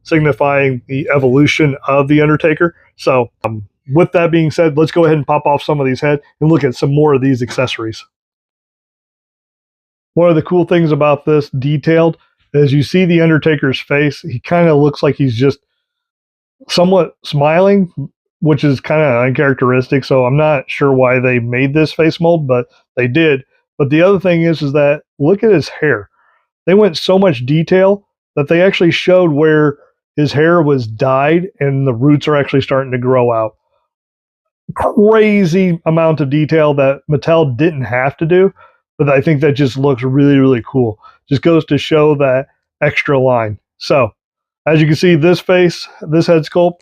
signifying the evolution of the Undertaker. So with that being said, let's go ahead and pop off some of these heads and look at some more of these accessories. One of the cool things about this detailed is you see the Undertaker's face. He kind of looks like he's just somewhat smiling, which is kind of uncharacteristic. So I'm not sure why they made this face mold, but they did. But the other thing is that look at his hair. They went so much detail that they actually showed where his hair was dyed and the roots are actually starting to grow out. Crazy amount of detail that Mattel didn't have to do, but I think that just looks really, really cool. Just goes to show that extra line. So, as you can see, this face, this head sculpt,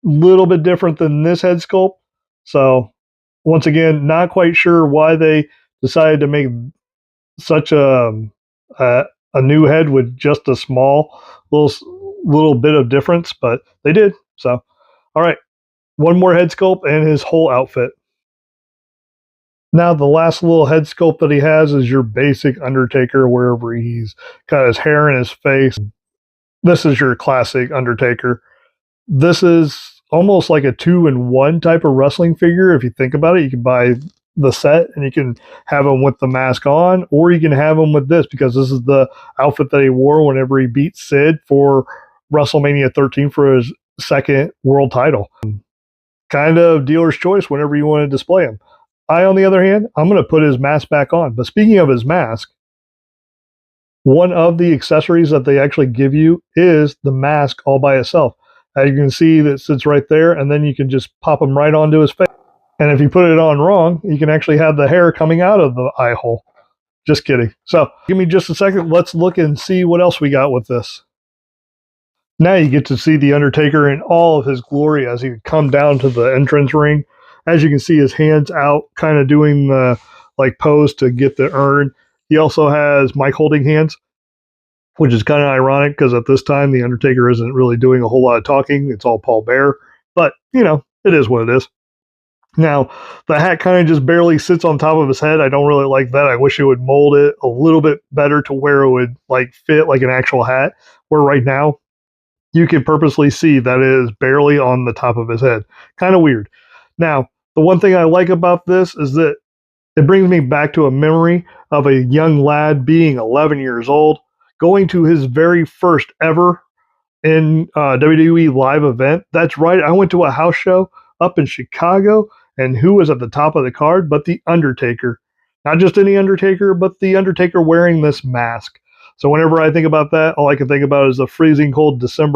a little bit different than this head sculpt. So, once again, not quite sure why they decided to make such a new head with just a small little bit of difference, but they did. So, all right. One more head sculpt and his whole outfit. Now, the last little head sculpt that he has is your basic Undertaker, wherever he's got his hair in his face. This is your classic Undertaker. This is almost like a 2-in-1 type of wrestling figure. If you think about it, you can buy the set and you can have him with the mask on, or you can have him with this, because this is the outfit that he wore whenever he beat Sid for WrestleMania 13 for his second world title. Kind of dealer's choice whenever you want to display him. I, on the other hand, I'm going to put his mask back on. But speaking of his mask, one of the accessories that they actually give you is the mask all by itself. As you can see, that sits right there, and then you can just pop him right onto his face. And if you put it on wrong, you can actually have the hair coming out of the eye hole. Just kidding. So give me just a second. Let's look and see what else we got with this. Now you get to see the Undertaker in all of his glory as he come down to the entrance ring. As you can see, his hands out, kind of doing the pose to get the urn. He also has mic holding hands, which is kind of ironic because at this time the Undertaker isn't really doing a whole lot of talking. It's all Paul Bearer, but it is what it is. Now the hat kind of just barely sits on top of his head. I don't really like that. I wish it would mold it a little bit better to where it would fit like an actual hat. Where right now, you can purposely see that it is barely on the top of his head. Kind of weird. Now, the one thing I like about this is that it brings me back to a memory of a young lad being 11 years old, going to his very first ever in WWE live event. That's right. I went to a house show up in Chicago, and who was at the top of the card but the Undertaker. Not just any Undertaker, but the Undertaker wearing this mask. So whenever I think about that, all I can think about is the freezing cold December